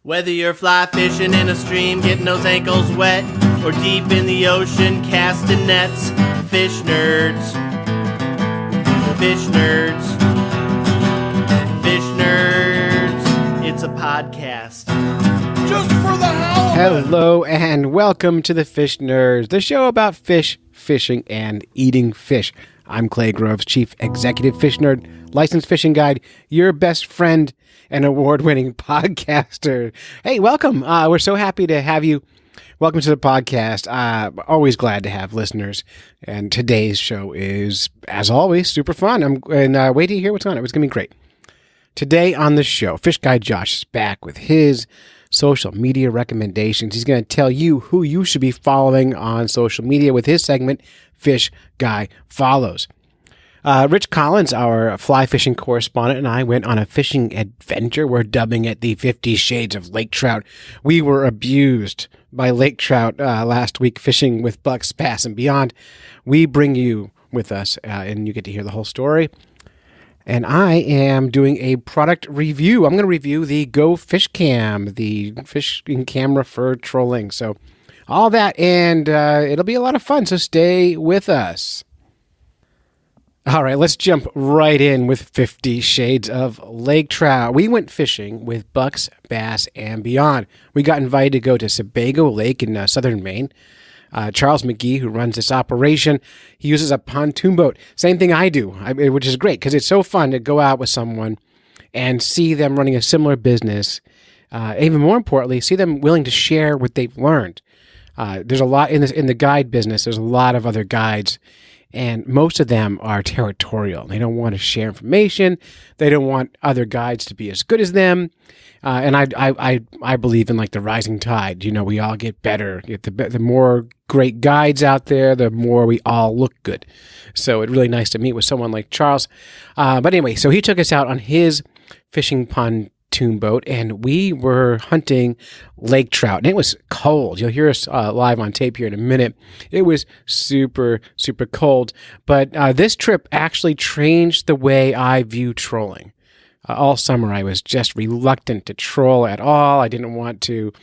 Whether you're fly fishing in a stream, getting those ankles wet, or deep in the ocean, casting nets, fish nerds. Fish nerds. Fish nerds. It's a podcast. Just for the hell of it. Hello and welcome to the Fish Nerds, the show about fish, fishing, and eating fish. I'm Clay Groves, Chief Executive Fish Nerd, licensed fishing guide, your best friend, and award-winning podcaster. Hey, welcome. We're so happy to have you. Welcome to the podcast. Always glad to have listeners. And today's show is, as always, super fun. Wait to hear what's on it. It's going to be great. Today on the show, Fish Guy Josh is back with his social media recommendations. He's going to tell you who you should be following on social media with his segment, Fish Guy Follows. Rich Collins, our fly fishing correspondent, and I went on a fishing adventure. We're dubbing it the 50 Shades of Lake Trout. We were abused by lake trout last week fishing with bucks, bass, and beyond. We bring you with us, and you get to hear the whole story. And I am doing a product review. I'm going to review the Go Fish Cam, the fishing camera for trolling. So all that, and it'll be a lot of fun, so stay with us. All right, let's jump right in with 50 Shades of Lake Trout. We went fishing with bucks, bass, and beyond. We got invited to go to Sebago Lake in southern Maine. Charles McGee, who runs this operation, he uses a pontoon boat. Same thing I do, which is great because it's so fun to go out with someone and see them running a similar business. Even more importantly, see them willing to share what they've learned. There's a lot in the guide business. There's a lot of other guides. And most of them are territorial. They don't want to share information. They don't want other guides to be as good as them. And I believe in like the rising tide. You know, we all get better. The more great guides out there, the more we all look good. So it's really nice to meet with someone like Charles. But anyway, so he took us out on his fishing pontoon boat, and we were hunting lake trout, and it was cold. You'll hear us live on tape here in a minute. It was super, super cold, but this trip actually changed the way I view trolling. All summer, I was just reluctant to troll at all. I didn't want to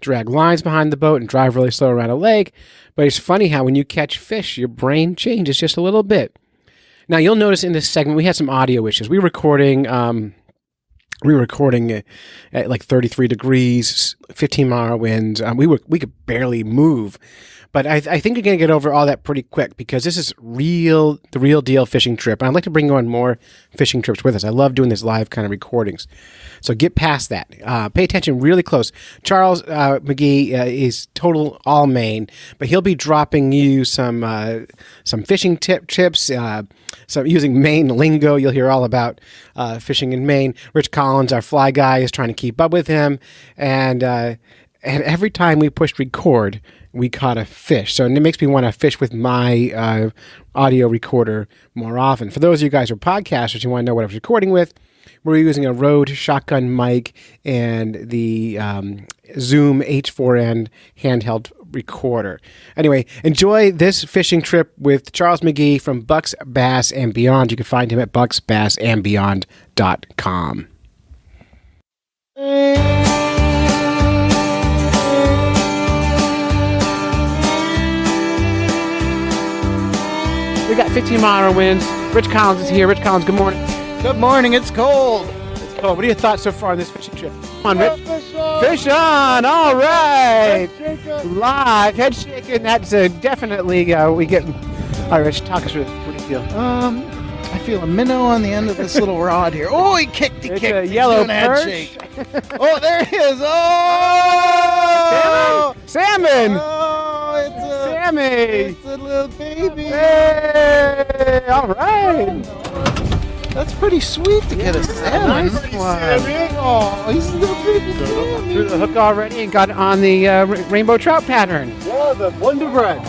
drag lines behind the boat and drive really slow around a lake, but it's funny how when you catch fish, your brain changes just a little bit. Now, you'll notice in this segment, we had some audio issues. We were recording at like 33 degrees, 15-mile winds. We could barely move. But I think you're going to get over all that pretty quick because this is the real deal fishing trip. And I'd like to bring you on more fishing trips with us. I love doing this live kind of recordings. So get past that. Pay attention really close. Charles McGee is total all Maine, but he'll be dropping you some fishing tips, some using Maine lingo. You'll hear all about fishing in Maine. Rich Collins, our fly guy, is trying to keep up with him. And every time we pushed record, we caught a fish. So it makes me want to fish with my audio recorder more often. For those of you guys who are podcasters, you want to know what I was recording with, we're using a Rode shotgun mic and the Zoom H4n handheld recorder. Anyway, enjoy this fishing trip with Charles McGee from Bucks, Bass, and Beyond. You can find him at bucksbassandbeyond.com. We got 15-mile winds. Rich Collins is here. Rich Collins, good morning. Good morning. It's cold. It's cold. What are your thoughts so far on this fishing trip? Come on, Rich. Fish on. All right. Live. Head shaking. That's definitely, we get... All right, Rich, talk us through this. What do you feel? I feel a minnow on the end of this little rod here. Oh, he kicked. It's a yellow perch. Oh, there he is. Oh! Salmon! Oh, it's a... Sammy! It's a little baby. Hey! All right. That's pretty sweet to get a salmon. Nice. Oh, he's a little baby salmon. Threw the hook already and got it on the rainbow trout pattern. Yeah, the Wonder Bread.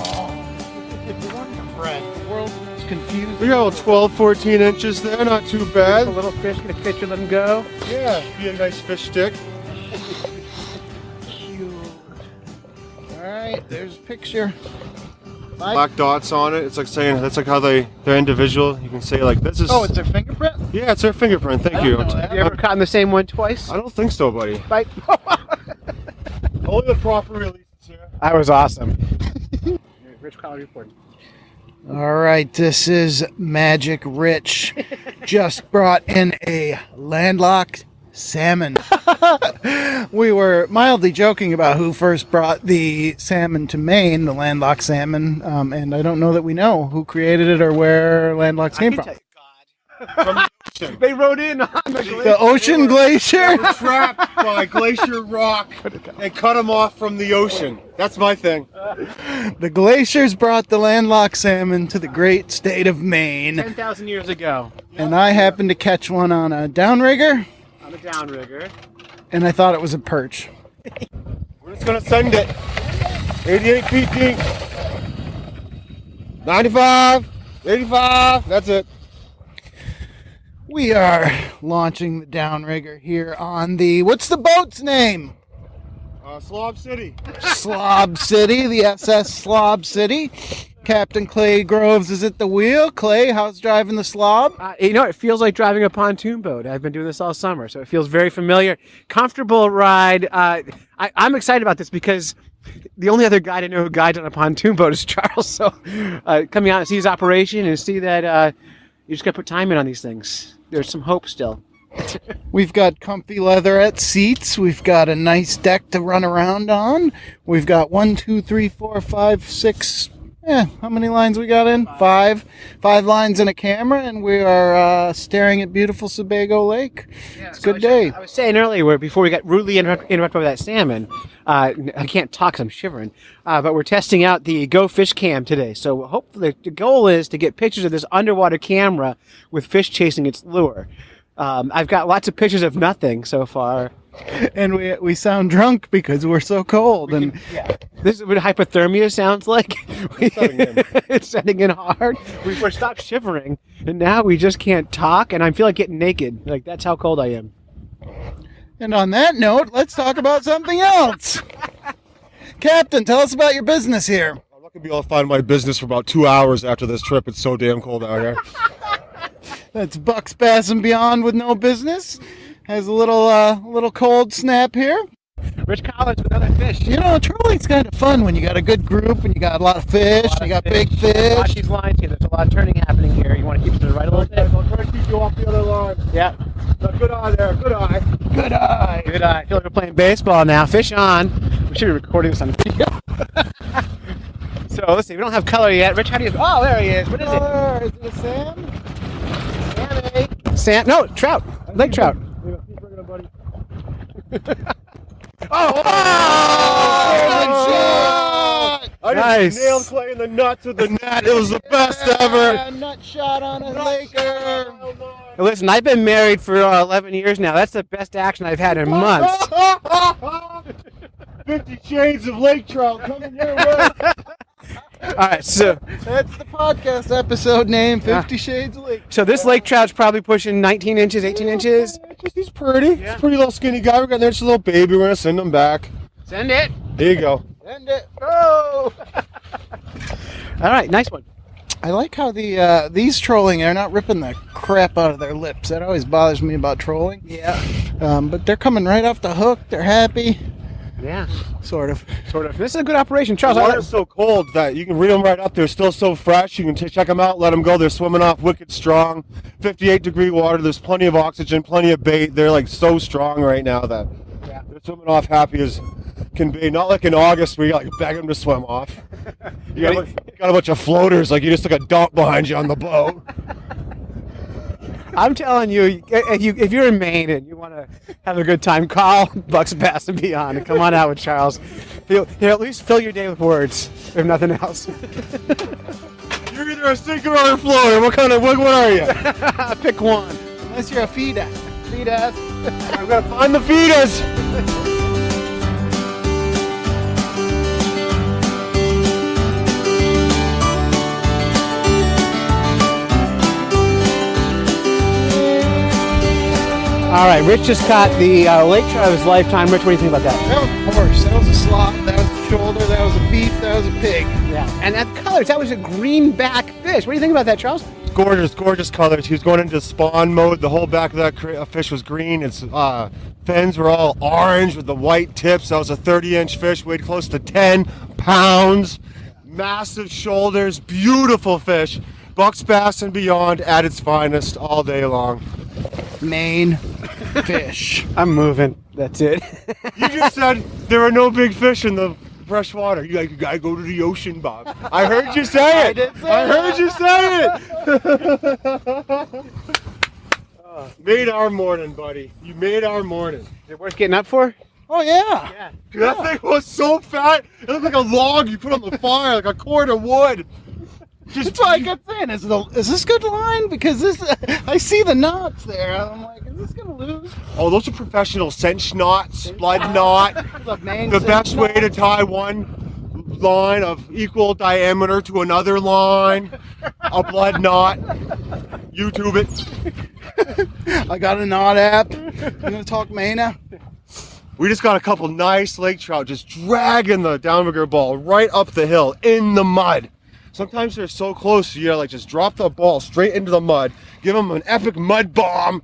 Wonder Bread. The world is confused. We got 12, 14 inches there, not too bad. A little fish, get a fish and let him go. Yeah, be a nice fish stick. Cute. All right, there's a picture. Black dots on it. It's like saying that's like how they're individual. You can say like this is. Oh, it's their fingerprint? Yeah, it's their fingerprint. Thank you. Have you ever caught the same one twice? I don't think so, buddy. Bite. only the proper releases here. That was awesome. Rich Collar reporting. All right, this is Magic Rich. Just brought in a landlocked salmon. We were mildly joking about who first brought the salmon to Maine, the landlocked salmon, and I don't know that we know who created it or where landlocked came from. From the ocean. They rode in on the glacier. The ocean glacier? They were trapped by glacier rock and cut them off from the ocean. That's my thing. The glaciers brought the landlocked salmon to the great state of Maine. 10,000 years ago. And I happened to catch one on a downrigger, On the downrigger. and I thought it was a perch. We're just going to send it. 88 feet deep. 95. 85. That's it. We are launching the downrigger here on the, what's the boat's name? Slob City. Slob City, the SS Slob City. Captain Clay Groves is at the wheel. Clay, how's driving the slob? It feels like driving a pontoon boat. I've been doing this all summer, so it feels very familiar. Comfortable ride. I'm excited about this because the only other guide I know who guides on a pontoon boat is Charles. So coming out and see his operation and see that you just got to put time in on these things. There's some hope still. We've got comfy leatherette seats. We've got a nice deck to run around on. We've got 1, 2, 3, 4, 5, 6. How many lines we got in? Five lines and a camera, and we are staring at beautiful Sebago Lake. It's a good day. I was saying earlier, before we got rudely interrupted by that salmon, I can't talk 'cause I'm shivering, but we're testing out the Go Fish Cam today. So hopefully the goal is to get pictures of this underwater camera with fish chasing its lure. I've got lots of pictures of nothing so far. And we sound drunk because we're so cold. And This is what hypothermia sounds like. It's setting in hard. We're stopped shivering, and now we just can't talk, and I feel like getting naked. Like, that's how cold I am. And on that note, let's talk about something else. Captain, tell us about your business here. I'm not going to be able to find my business for about 2 hours after this trip. It's so damn cold out here. That's Bucks Bass and Beyond with no business. Has a little cold snap here. Rich Collins with other fish. You know, trolling's kind of fun when you got a good group and you got a lot of fish, you got big fish. Watch these lines here. There's a lot of turning happening here. You want to keep to the right a little bit? I'll try to keep you off the other line. Yeah. Good eye there. Good eye. Good eye. Good eye. I feel like we're playing baseball now. Fish on. We should be recording this on video. So let's see. We don't have color yet. Rich, how do you? Oh, there he is. What is it? Is it a Sam? Sam? No, trout. Lake trout. Keep bringing it, buddy. Oh! I Nice. just nailed Clay in the nuts with the net. It was the best ever. A nut shot on a Laker. Listen, I've been married for 11 years now. That's the best action I've had in months. 50 Shades of Lake Trout coming your way. All right, so That's the podcast episode name, 50 Shades of Lake. so this lake trout's probably pushing 19 inches, 18 inches. He's pretty. He's a pretty little skinny guy. We're going to just a little baby. We're going to send him back. Send it. There you go. End it. Oh! All right, nice one. I like how these trolling, they're not ripping the crap out of their lips. That always bothers me about trolling. Yeah. But they're coming right off the hook. They're happy. Yeah. Sort of. This is a good operation, Charles. The water's so cold that you can reel them right up. They're still so fresh. You can check them out, let them go. They're swimming off wicked strong. 58-degree water. There's plenty of oxygen, plenty of bait. They're like so strong right now that they're swimming off happy as can be. Not like in August where you like beg them to swim off. You got a bunch of floaters like you just took a dump behind you on the boat. I'm telling you, if you're in Maine and you want to have a good time, call Bucks Bass and Beyond and come on out with Charles. He'll at least fill your day with words, if nothing else. You're either a sinker or a floater. What are you? Pick one. Unless you're a feeder. Feeder. I'm gonna find the feeders. All right, Rich just caught the lake trout of his lifetime. Rich, what do you think about that? That was a horse. That was a slop. That was a shoulder. That was a beef. That was a pig. Yeah, and that colors, that was a greenback fish. What do you think about that, Charles? gorgeous, gorgeous colors. He was going into spawn mode. The whole back of that fish was green. Its fins were all orange with the white tips. That was a 30-inch fish, weighed close to 10 pounds. Massive shoulders, beautiful fish. Bucks, bass, and beyond at its finest all day long. Main fish. I'm moving. That's it. You just said there are no big fish in the fresh water. You gotta go to the ocean, Bob. I heard you say it. I heard you say it. Made our morning, buddy. You made our morning. Is it worth getting up for? Oh, yeah. Dude, that thing was so fat. It looked like a log you put on the fire, like a cord of wood. That's why I kept saying, is this good line? Because I see the knots there. I'm like, is this going to lose? Oh, those are professional cinch knots, blood knot. The best way to tie one line of equal diameter to another line, a blood knot. YouTube it. I got a knot app. I'm going to talk May now. We just got a couple nice lake trout just dragging the downrigger ball right up the hill in the mud. Sometimes they're so close, you gotta like just drop the ball straight into the mud, give them an epic mud bomb,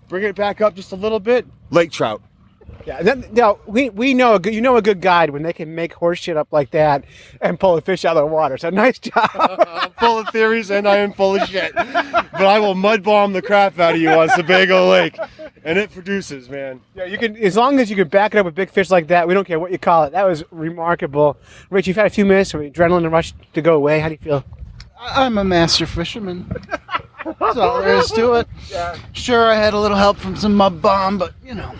bring it back up just a little bit. Lake trout. Yeah, now we know a good guide when they can make horse shit up like that and pull a fish out of the water. So nice job. I'm full of theories and I am full of shit, but I will mud bomb the crap out of you on Sebago Lake, and it produces, man. Yeah, you can, as long as you can back it up with big fish like that. We don't care what you call it. That was remarkable. Rich, you've had a few minutes for adrenaline and rush to go away. How do you feel? I'm a master fisherman. That's all there is to it. Yeah. Sure, I had a little help from some mud bomb, but you know.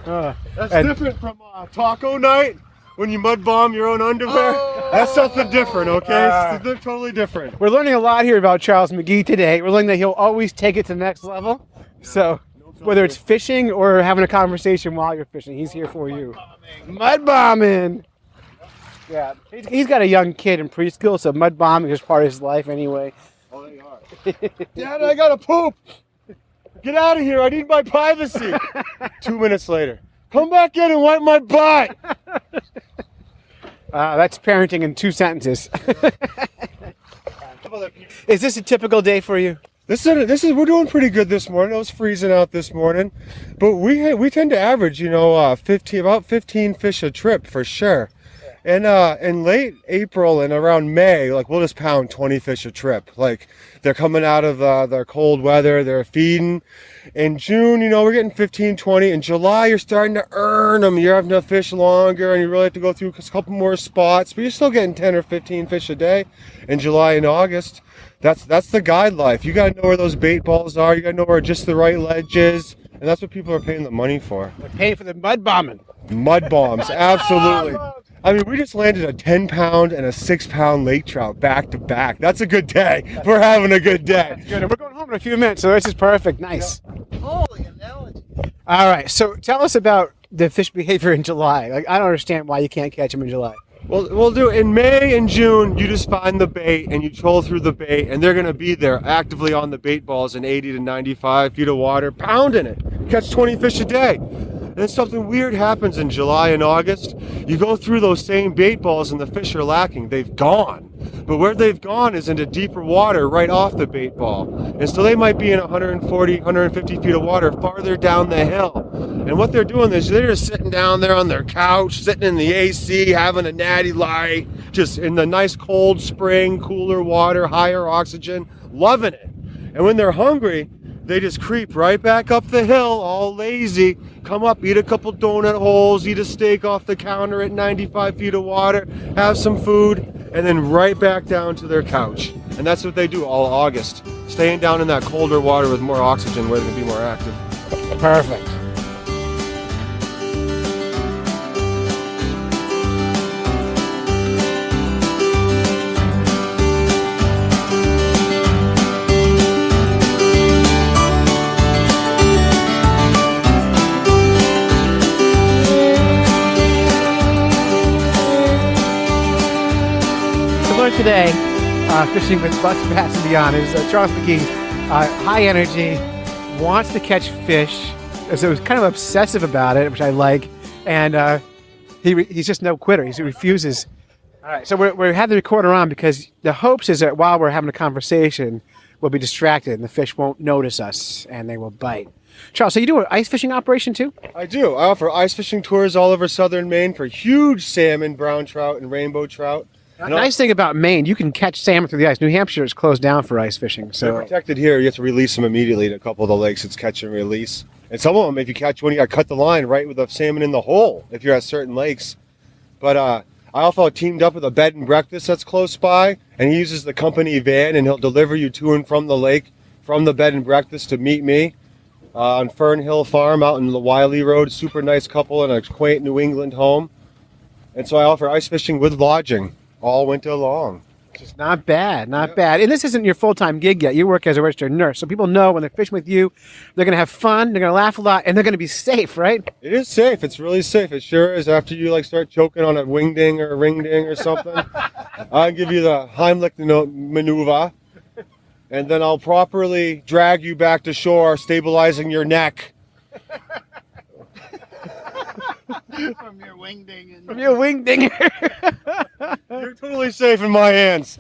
That's different from taco night when you mud bomb your own underwear. That's something different, okay? They're totally different. We're learning a lot here about Charles McGee today. We're learning that he'll always take it to the next level. So whether it's fishing or having a conversation while you're fishing, he's here for you. Mud bombing. Yeah, he's got a young kid in preschool, so mud bombing is part of his life anyway. Oh, they are. Dad, I gotta poop. Get out of here. I need my privacy. 2 minutes later. Come back in and wipe my butt. That's parenting in 2 sentences. Is this a typical day for you? We're doing pretty good this morning. It was freezing out this morning, but we tend to average, about 15 fish a trip for sure. And in late April and around May, like we'll just pound 20 fish a trip. Like they're coming out of their cold weather, they're feeding. In June, we're getting 15, 20. In July, you're starting to earn them. You're having to fish longer, and you really have to go through a couple more spots. But you're still getting 10 or 15 fish a day in July and August. That's the guide life. You got to know where those bait balls are. You got to know where just the right ledge is. And that's what people are paying the money for. They're paying for the mud bombing. Mud bombs, absolutely. I mean, we just landed a 10-pound and a 6-pound lake trout back to back. That's a good day. We're having a good day. That's good. And we're going home in a few minutes, so this is perfect. Nice. Holy analogy. All right, so tell us about the fish behavior in July. Like, I don't understand why you can't catch them in July. Well, we'll do in May and June. You just find the bait and you troll through the bait, and they're going to be there actively on the bait balls in 80 to 95 feet of water, pounding it. Catch 20 fish a day. And then something weird happens in July and August. You go through those same bait balls and the fish are lacking. They've gone. But where they've gone is into deeper water right off the bait ball. And so they might be in 140, 150 feet of water farther down the hill. And what they're doing is they're just sitting down there on their couch, sitting in the AC, having a natty light, just in the nice cold spring, cooler water, higher oxygen, loving it. And when they're hungry, they just creep right back up the hill, all lazy, come up, eat a couple donut holes, eat a steak off the counter at 95 feet of water, have some food, and then right back down to their couch. And that's what they do all August, staying down in that colder water with more oxygen where they can be more active. Perfect. Today, fishing with Bucks, Bass, and Beyond is Charles McGee. High energy, wants to catch fish, so he's kind of obsessive about it, which I like. And he's just no quitter. He refuses All right, so we have the recorder on because the hopes is that while we're having a conversation, we'll be distracted and the fish won't notice us and they will bite. Charles, so you do an ice fishing operation too? I do. I offer ice fishing tours all over southern Maine for huge salmon, brown trout, and rainbow trout. The nice thing about Maine, you can catch salmon through the ice. New Hampshire is closed down for ice fishing. They're So protected here. You have to release them immediately at a couple of the lakes. It's catch and release. And some of them, if you catch one, you got to cut the line right with the salmon in the hole if you're at certain lakes. But I also teamed up with a bed and breakfast that's close by, and he uses the company van, and he'll deliver you to and from the lake, from the bed and breakfast to meet me on Fern Hill Farm out in the Wiley Road. Super nice couple in a quaint New England home. And so I offer ice fishing with lodging all winter long. it's not bad, not bad. And this isn't your full-time gig yet. You work as a registered nurse. So people know when they're fishing with you, they're going to have fun, they're going to laugh a lot, and they're going to be safe, right? It is safe. It's really safe. It sure is. After you start choking on a wing ding or a ring ding or something, I'll give you the Heimlich maneuver, and then I'll properly drag you back to shore, stabilizing your neck. From your wing ding. From your wing dinger. You're totally safe in my hands.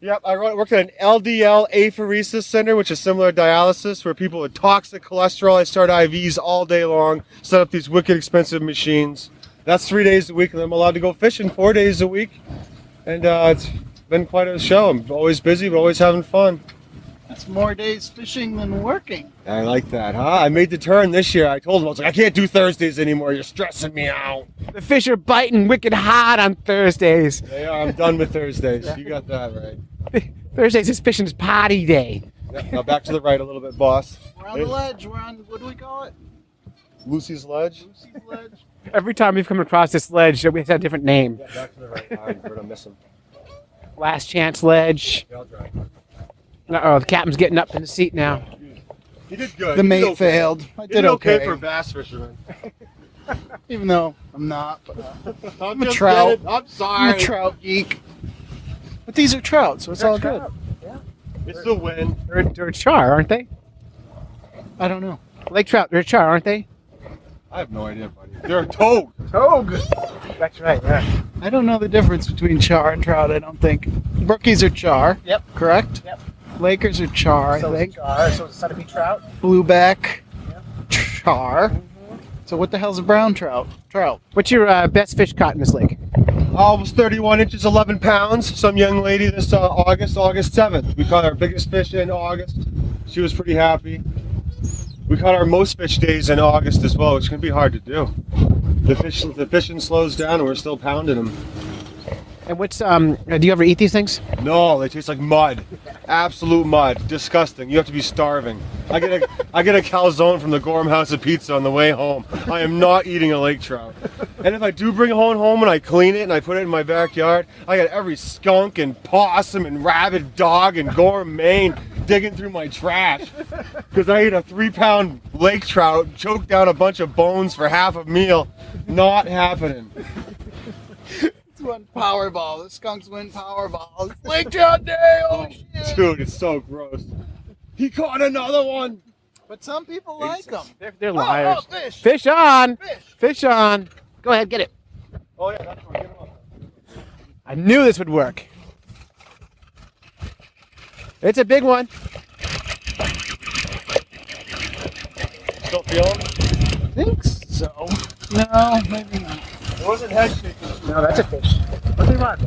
Yep, I worked at an LDL apheresis center, which is similar to dialysis, where people with toxic cholesterol, I start IVs all day long, set up these wicked expensive machines. That's 3 days a week, and I'm allowed to go fishing 4 days a week. And it's been quite a show. I'm always busy, but always having fun. That's more days fishing than working. I like that, huh? I made the turn this year. I told them, I was like, I can't do Thursdays anymore. You're stressing me out. The fish are biting wicked hard on Thursdays. They are. I'm done with Thursdays. You got that right. Thursdays is fishing's party day. Yep, now back to the right a little bit, boss. We're on the ledge. We're on, what do we call it? Lucy's Ledge. Lucy's ledge. Every time we've come across this ledge, we have a different name. Yeah, back to the right. I'm going to miss him. Last chance ledge. Yeah, I'll try. Uh-oh, the captain's getting up in the seat now. He did good. The He did mate okay. failed. I He did okay. for a bass fisherman. Even though I'm not. But, I'm a just trout. kidding. I'm I'm sorry. a trout geek. But these are trout, so it's all good. It's the wind. They're a char, aren't they? I don't know. Lake trout, they're a char, aren't they? I have no idea, buddy. They're a toad. Togue. That's right, yeah. I don't know the difference between char and trout, I don't think. Brookies are char. Yep. Correct? Yep. Lakers are char, I think. char, so it's Sunapee trout. Blueback, char. So what the hell's a brown trout? Trout. What's your best fish caught in this lake? Almost 31 inches, 11 pounds. Some young lady this August 7th. We caught our biggest fish in August. She was pretty happy. We caught our most fish days in August as well, which is going to be hard to do. The fishing slows down and we're still pounding them. And what's, do you ever eat these things? No, they taste like mud. Absolute mud. Disgusting. You have to be starving. I get a calzone from the Gorham House of Pizza on the way home. I am not eating a lake trout. And if I do bring it home and I clean it and I put it in my backyard, I got every skunk and possum and rabid dog in Gorham, Maine digging through my trash. Because I ate a 3-pound lake trout, choked down a bunch of bones for half a meal. Not happening. Won Powerball. The skunks win Powerball. It's Lake Trout Day. Oh shit! Dude, it's so gross. He caught another one. But some people like them. They're liars. Oh, fish. Fish on! Fish. Fish on! Go ahead, get it. Oh yeah, that's one. Get him up. I knew this would work. It's a big one. Still feel him? I think so. No, maybe not. It wasn't head shaking. No, that's a fish. What's it rod?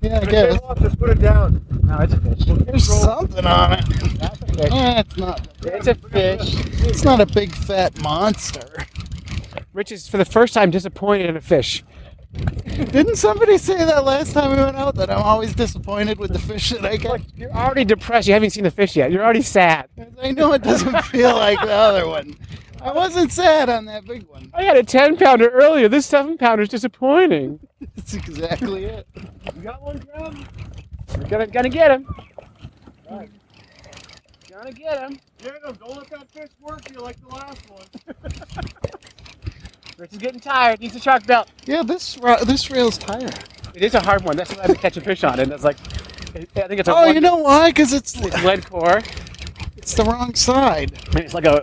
Yeah, I Get guess. him up, just put it down. No, it's a fish. There's something on it. That's a fish. It's not. It's a fish. It's not a big fat monster. Rich is for the first time disappointed in a fish. Didn't somebody say that last time we went out, that I'm always disappointed with the fish that I get? You're already depressed. You haven't seen the fish yet. You're already sad. I know it doesn't feel like the other one. I wasn't sad on that big one. I had a 10-pounder earlier. This 7-pounder is disappointing. That's exactly it. You got one, Grab? We're gonna get him. Right. Gonna get him. Get him. Don't let that fish work you like the last one. Rich is getting tired. Needs a shark belt. Yeah, this rail's tired. It is a hard one. That's what I've been catching fish on. And it's like, I think it's a Oh, you know why? Because it's lead core. It's the wrong side. And it's like you're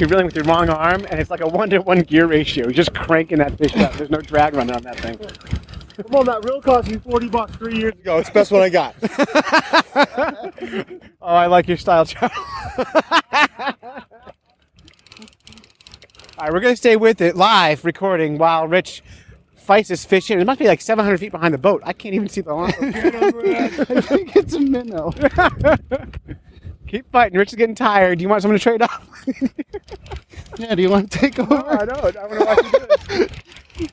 reeling with your wrong arm, and it's like a 1-to-1 gear ratio. You're just cranking that fish up. There's no drag running on that thing. Come on, that reel cost me $40 3 years ago. It's the best one I got. Oh, I like your style, Charles. All right, we're going to stay with it live recording while Rich fights his fish in. It must be like 700 feet behind the boat. I can't even see the line. I think it's a minnow. Keep fighting. Rich is getting tired. Do you want someone to trade off? Yeah, do you want to take over? I know. I want to watch you do it.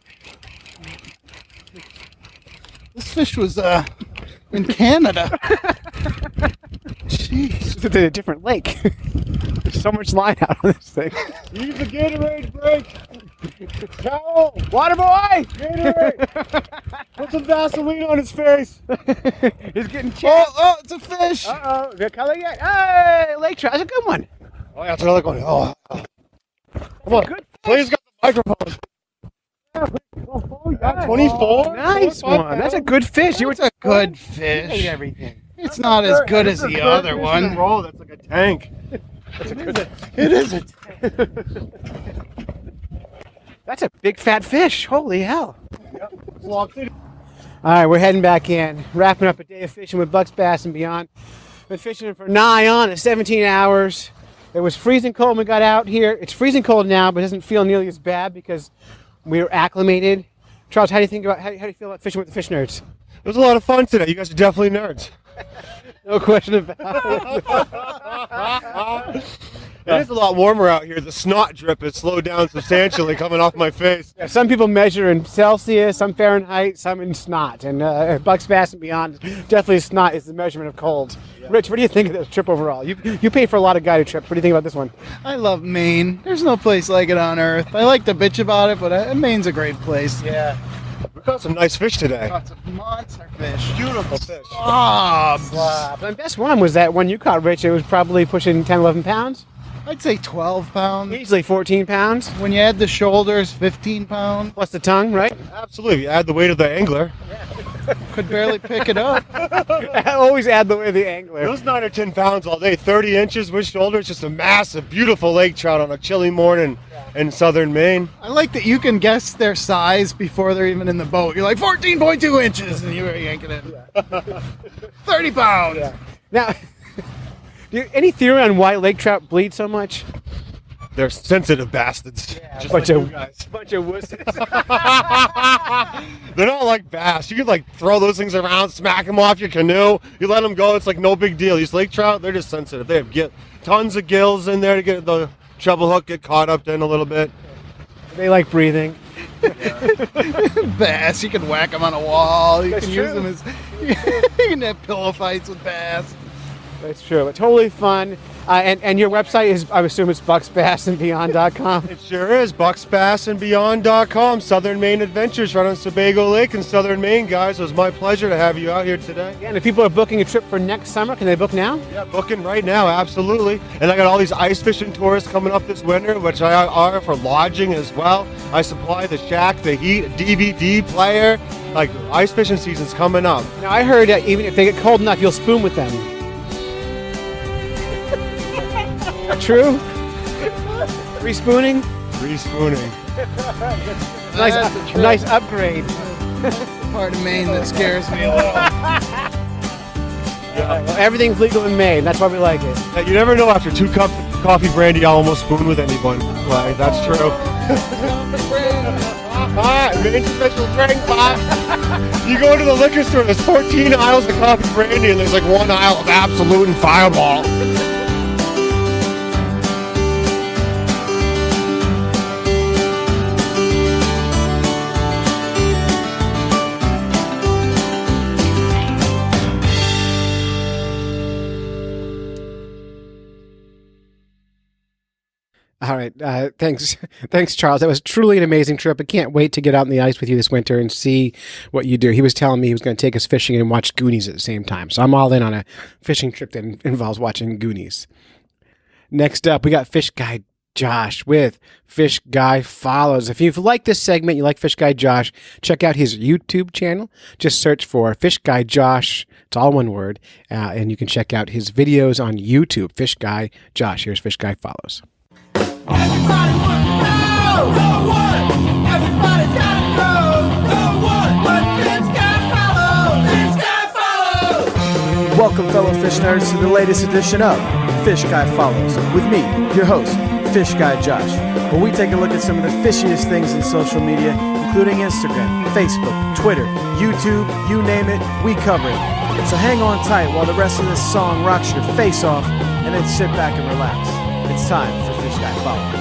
This fish was in Canada. Jeez. It's a different lake. There's so much line out on this thing. Use the Gatorade break. Towel. Water boy! Gatorade. Put some Vaseline on his face. He's getting chased. Oh, it's a fish. Uh-oh. Is it color yet? Hey, lake trout. That's a good one. Oh, yeah, that's another one. Oh. Come on. Good. Please got the microphone. Yeah, 24. Nice 25 one. That's a good fish. It's a good Ate fish. everything. It's not as good as the other one. Roll. That's like a tank. It is. That's a big fat fish. Holy hell. All All right, we're heading back in. Wrapping up a day of fishing with Bucks Bass and Beyond. Been fishing for nigh on 17 hours. It was freezing cold when we got out here. It's freezing cold now, but it doesn't feel nearly as bad because we were acclimated. Charles, how do you feel about fishing with the fish nerds? It was a lot of fun today. You guys are definitely nerds. No question about it. It is a lot warmer out here. The snot drip has slowed down substantially coming off my face. Yeah, some people measure in Celsius, some Fahrenheit, some in snot. And Bucks Bass and Beyond, definitely snot is the measurement of cold. Yeah. Rich, what do you think of this trip overall? You pay for a lot of guided trips. What do you think about this one? I love Maine. There's no place like it on earth. I like to bitch about it, but Maine's a great place. Yeah. We caught some nice fish today. Lots of monster fish. Beautiful fish. My best one was that one you caught, Rich. It was probably pushing 10, 11 pounds. I'd say 12 pounds. Easily 14 pounds. When you add the shoulders, 15 pounds. Plus the tongue, right? Absolutely. You add the weight of the angler. Could barely pick it up. Always add the way of the angler. Those 9 or 10 pounds all day, 30 inches with shoulders, just a massive, beautiful lake trout on a chilly morning in southern Maine. I like that you can guess their size before they're even in the boat. You're like 14.2 inches, and you're yanking it. 30 pounds. Yeah. Now, any theory on why lake trout bleed so much? They're sensitive bastards. Yeah, just bunch like of you guys. bunch of wusses. They're not like bass. You could like throw those things around, smack them off your canoe. You let them go, it's like no big deal. These lake trout, they're just sensitive. They have tons of gills in there to get the treble hook, get caught up in a little bit. They like breathing. Bass, you can whack them on a wall. You That's can true. use them as you can have pillow fights with bass. That's true. It's totally fun. And your website is, I assume it's bucksbassandbeyond.com. It sure is. BucksBassandBeyond.com. Southern Maine Adventures right on Sebago Lake in southern Maine, guys. It was my pleasure to have you out here today. Yeah, and if people are booking a trip for next summer, can they book now? Yeah, booking right now, absolutely. And I got all these ice fishing tours coming up this winter, which I offer lodging as well. I supply the shack, the heat, DVD player. Like, ice fishing season's coming up. Now, I heard that even if they get cold enough, you'll spoon with them. True? Free spooning? Free spooning. Nice upgrade. That's the part of Maine that scares me a little. Well, everything's legal in Maine. That's why we like it. Yeah, you never know after 2 cups of coffee brandy, I'll almost spoon with anyone. Like, that's true. Maine's special drink, Bob. You go to the liquor store, there's 14 aisles of coffee brandy, and there's like 1 aisle of Absolute and Fireball. All right. Thanks, Charles. That was truly an amazing trip. I can't wait to get out in the ice with you this winter and see what you do. He was telling me he was going to take us fishing and watch Goonies at the same time. So I'm all in on a fishing trip that involves watching Goonies. Next up, we got Fish Guide Josh with Fish Guy Follows. If you've liked this segment, you like Fish Guy Josh, check out his YouTube channel. Just search for Fish Guy Josh. It's all one word. And you can check out his videos on YouTube. Fish Guy Josh. Here's Fish Guy Follows. Everybody wants to know, know what? Everybody's gotta know what? But Fish Guy follows. Welcome, fellow fish nerds, to the latest edition of Fish Guy Follows with me, your host, Fish Guy Josh, where we take a look at some of the fishiest things in social media, including Instagram, Facebook, Twitter, YouTube, you name it, we cover it. So hang on tight while the rest of this song rocks your face off, and then sit back and relax. It's time for Fish Guy Follows.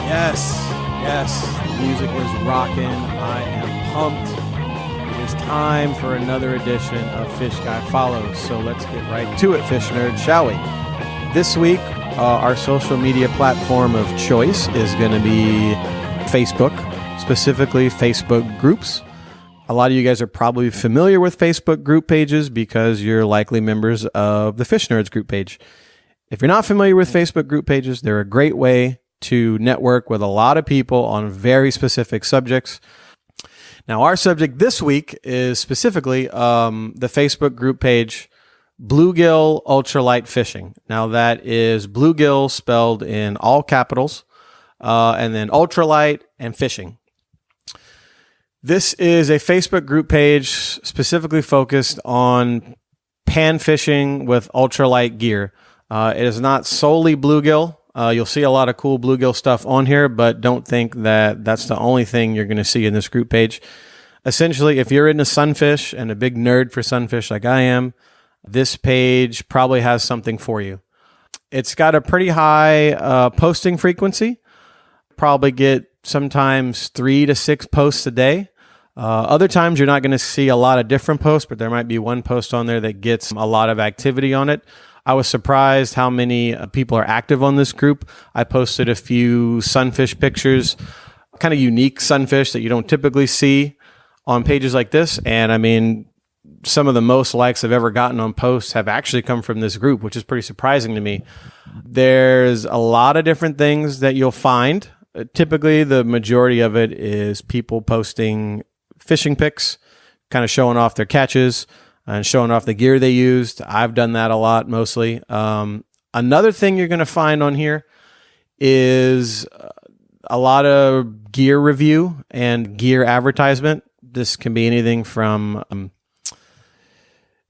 Yes, the music is rocking. I am pumped. It is time for another edition of Fish Guy Follows. So let's get right to it, fish nerds, shall we? This week, our social media platform of choice is going to be Facebook, specifically Facebook groups. A lot of you guys are probably familiar with Facebook group pages because you're likely members of the Fish Nerds group page. If you're not familiar with Facebook group pages, they're a great way to network with a lot of people on very specific subjects. Now, our subject this week is specifically the Facebook group page Bluegill Ultralight Fishing. Now, that is bluegill spelled in all capitals, and then ultralight and fishing. This is a Facebook group page specifically focused on pan fishing with ultralight gear. It is not solely bluegill. You'll see a lot of cool bluegill stuff on here, but don't think that that's the only thing you're going to see in this group page. Essentially, if you're into sunfish and a big nerd for sunfish like I am, this page probably has something for you. It's got a pretty high posting frequency. Probably get sometimes 3 to 6 posts a day. Other times you're not going to see a lot of different posts, but there might be one post on there that gets a lot of activity on it. I was surprised how many people are active on this group. I posted a few sunfish pictures, kind of unique sunfish that you don't typically see on pages like this. And I mean, some of the most likes I've ever gotten on posts have actually come from this group, which is pretty surprising to me. There's a lot of different things that you'll find. Typically, the majority of it is people posting fishing pics, kind of showing off their catches and showing off the gear they used. I've done that a lot, mostly. Another thing you're going to find on here is a lot of gear review and gear advertisement. This can be anything from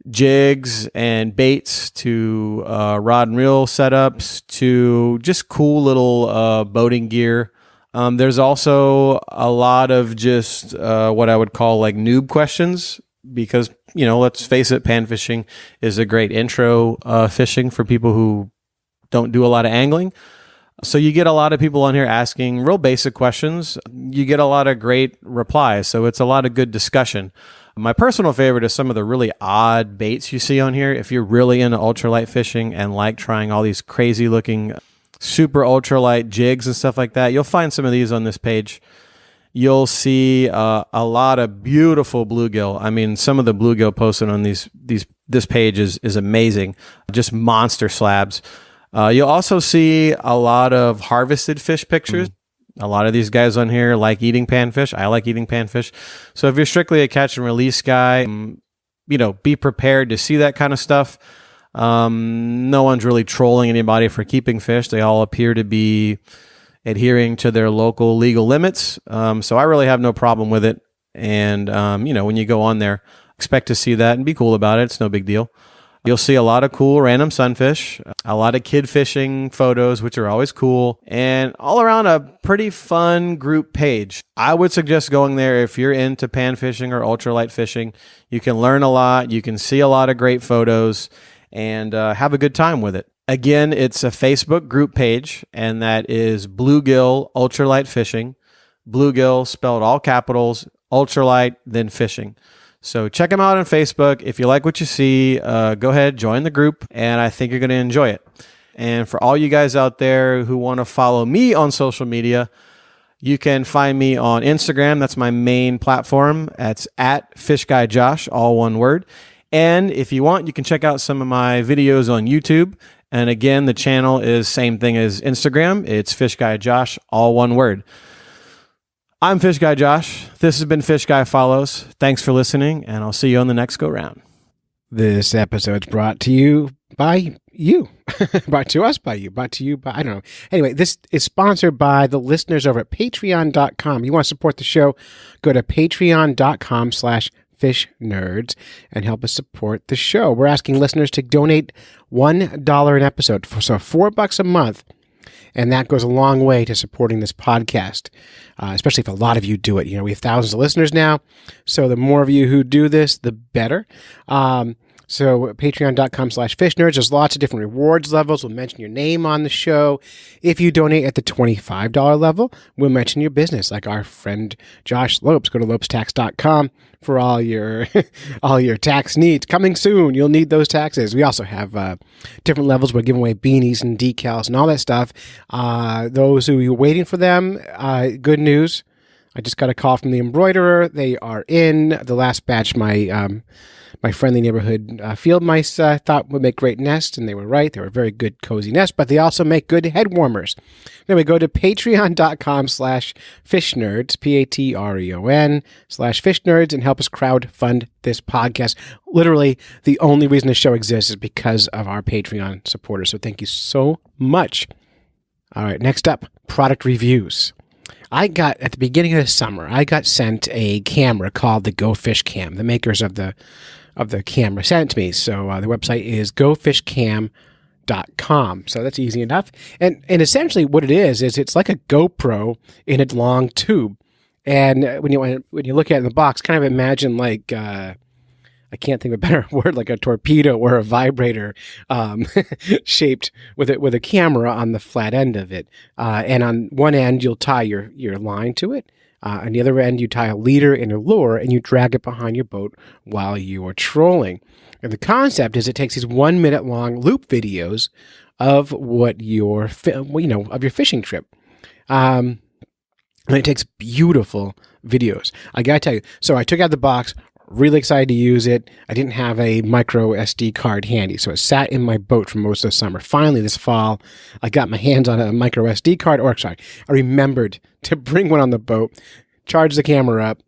jigs and baits to rod and reel setups to just cool little boating gear. There's also a lot of just what I would call like noob questions because, you know, let's face it, pan fishing is a great intro fishing for people who don't do a lot of angling. So you get a lot of people on here asking real basic questions. You get a lot of great replies. So it's a lot of good discussion. My personal favorite is some of the really odd baits you see on here. If you're really into ultralight fishing and like trying all these crazy looking super ultralight jigs and stuff like that, you'll find some of these on this page. You'll see a lot of beautiful bluegill. I mean, some of the bluegill posted on this page is amazing. Just monster slabs. You'll also see a lot of harvested fish pictures. A lot of these guys on here like eating panfish. I like eating panfish. So if you're strictly a catch and release guy, you know, be prepared to see that kind of stuff. No one's really trolling anybody for keeping fish. They all appear to be adhering to their local legal limits. So I really have no problem with it. And, you know, when you go on there, expect to see that and be cool about it. It's no big deal. You'll see a lot of cool random sunfish, a lot of kid fishing photos, which are always cool, and all around a pretty fun group page. I would suggest going there if you're into pan fishing or ultralight fishing. You can learn a lot, you can see a lot of great photos, and have a good time with it. Again, it's a Facebook group page, and that is Bluegill Ultralight Fishing. Bluegill spelled all capitals, ultralight, then fishing. So check them out on Facebook. If you like what you see, go ahead, join the group, and I think you're going to enjoy it. And for all you guys out there who want to follow me on social media, you can find me on Instagram. That's my main platform. That's at FishGuyJosh, all one word. And if you want, you can check out some of my videos on YouTube And again, the channel is same thing as Instagram. It's Fish Guy Josh, all one word. I'm Fish Guy Josh. This has been Fish Guy Follows. Thanks for listening, and I'll see you on the next go-round. This episode's brought to you by you. Brought to us by you. Brought to you by, I don't know. Anyway, this is sponsored by the listeners over at patreon.com. You want to support the show, go to patreon.com/fishnerds and help us support the show. We're asking listeners to donate $1 an episode, so $4 a month. And that goes a long way to supporting this podcast, especially if a lot of you do it. You know, we have thousands of listeners now, so the more of you who do this, the better. So patreon.com/fishnerds. There's lots of different rewards levels. We'll mention your name on the show. If you donate at the $25 level, we'll mention your business, like our friend Josh Lopes. Go to lopestax.com for all your all your tax needs. Coming soon, you'll need those taxes. We also have different levels. We're giving away beanies and decals and all that stuff. Those who are waiting for them, good news. I just got a call from the embroiderer. They are in. The last batch, my friendly neighborhood field mice thought would make great nests, and they were right. They were very good, cozy nests, but they also make good head warmers. Then we go to patreon.com/fishnerds, patreon/fishnerds, and help us crowdfund this podcast. Literally, the only reason the show exists is because of our Patreon supporters, so thank you so much. All right, next up, product reviews. At the beginning of the summer, I got sent a camera called the Go Fish Cam. The makers of the camera sent it to me. So the website is gofishcam.com. So that's easy enough. And essentially what it is it's like a GoPro in a long tube. And when you look at it in the box, kind of imagine like I can't think of a better word, like a torpedo or a vibrator shaped with a camera on the flat end of it. And on one end, you'll tie your line to it. On the other end, you tie a leader and a lure, and you drag it behind your boat while you are trolling. And the concept is it takes these 1 minute long loop videos of what your fishing trip. And it takes beautiful videos. I gotta tell you. So I took out the box. Really excited to use it. I didn't have a micro SD card handy, so it sat in my boat for most of the summer. Finally, this fall, I got my hands on a micro SD card, I remembered to bring one on the boat, charge the camera up,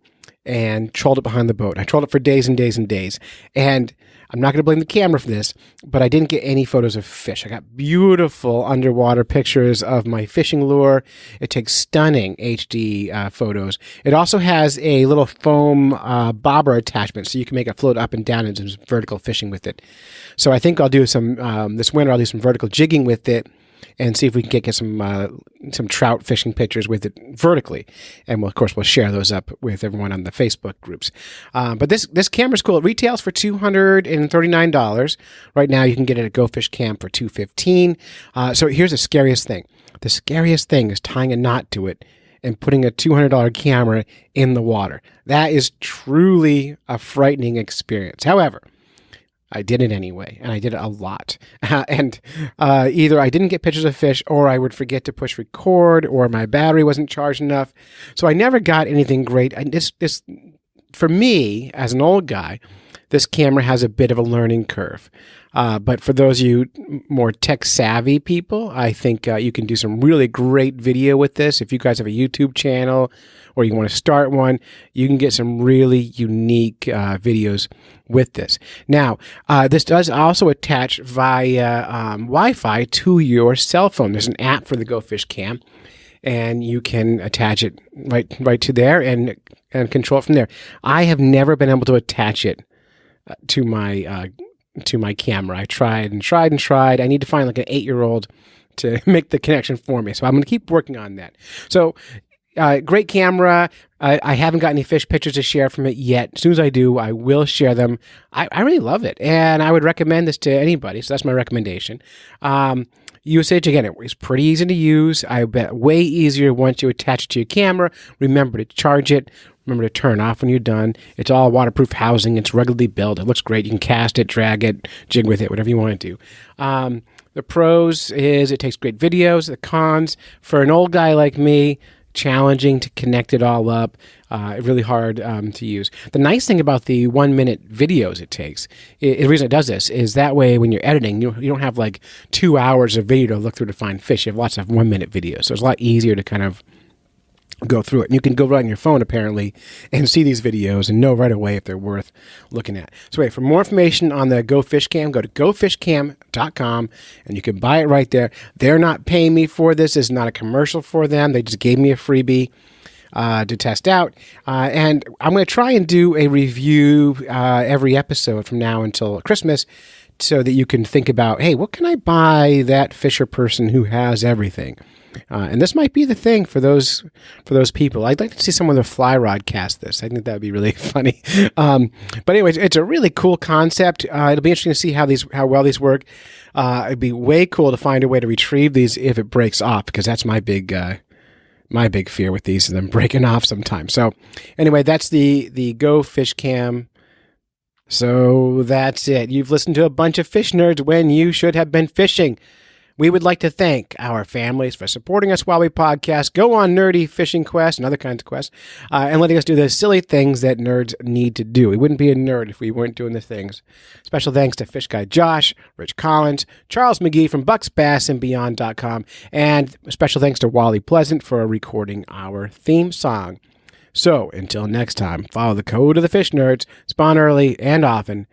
and trolled it behind the boat. I trolled it for days and days and days. And I'm not going to blame the camera for this, but I didn't get any photos of fish. I got beautiful underwater pictures of my fishing lure. It takes stunning HD photos. It also has a little foam bobber attachment, so you can make it float up and down and do some vertical fishing with it. So I think I'll do some, this winter, I'll do some vertical jigging with it and see if we can get some trout fishing pictures with it vertically. And we'll share those up with everyone on the Facebook groups. But this camera's cool. It retails for $239. Right now you can get it at Go Fish Cam for $215. So here's the scariest thing. The scariest thing is tying a knot to it and putting a $200 camera in the water. That is truly a frightening experience. However, I did it anyway, and I did it a lot. And either I didn't get pictures of fish, or I would forget to push record, or my battery wasn't charged enough. So I never got anything great. And this for me, as an old guy, this camera has a bit of a learning curve. But for those of you more tech-savvy people, I think you can do some really great video with this. If you guys have a YouTube channel or you want to start one, you can get some really unique videos with this. Now, this does also attach via Wi-Fi to your cell phone. There's an app for the Go Fish Cam, and you can attach it right to there and control it from there. I have never been able to attach it to my camera. I tried and tried and tried. I need to find like an 8-year-old to make the connection for me. So I'm going to keep working on that. So great camera. I haven't got any fish pictures to share from it yet. As soon as I do, I will share them. I really love it, and I would recommend this to anybody. So that's my recommendation. Usage, again, it's pretty easy to use. I bet way easier once you attach it to your camera. Remember to charge it. Remember to turn off when you're done. It's all waterproof housing. It's ruggedly built. It looks great. You can cast it, drag it, jig with it, whatever you want to do. The pros is it takes great videos. The cons, for an old guy like me, challenging to connect it all up, really hard to use. The nice thing about the 1 minute videos it takes, the reason it does this is that way when you're editing, you don't have like 2 hours of video to look through to find fish. You have lots of 1 minute videos. So it's a lot easier to kind of go through it. And you can go right on your phone, apparently, and see these videos and know right away if they're worth looking at. So for more information on the Go Fish Cam, go to gofishcam.com, and you can buy it right there. They're not paying me for this. It's not a commercial for them. They just gave me a freebie to test out. And I'm going to try and do a review every episode from now until Christmas so that you can think about, hey, what can I buy that fisher person who has everything? And this might be the thing for those people. I'd like to see someone with a fly rod cast this. I think that would be really funny. But anyways, it's a really cool concept. It'll be interesting to see how well these work. It'd be way cool to find a way to retrieve these if it breaks off, because that's my big fear with these, and them breaking off sometimes. So anyway, that's the Go Fish Cam. So that's it. You've listened to a bunch of fish nerds when you should have been fishing. We would like to thank our families for supporting us while we podcast, go on nerdy fishing quests and other kinds of quests, and letting us do the silly things that nerds need to do. We wouldn't be a nerd if we weren't doing the things. Special thanks to Fish Guy Josh, Rich Collins, Charles McGee from BucksBassandBeyond.com, and special thanks to Wally Pleasant for recording our theme song. So, until next time, follow the code of the fish nerds, spawn early and often,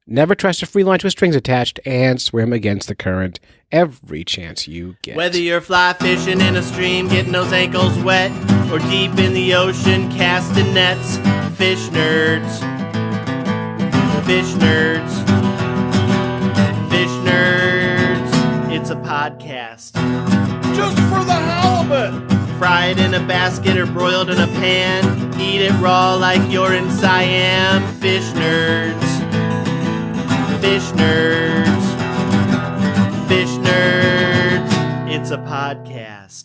never trust a free lunch with strings attached, and swim against the current every chance you get. Whether you're fly fishing in a stream, getting those ankles wet, or deep in the ocean, casting nets, fish nerds. Fish nerds. Fish nerds. It's a podcast. Just for the halibut. Fried in a basket or broiled in a pan. Eat it raw like you're in Siam. Fish nerds. Fish nerds. Fish nerds. It's a podcast.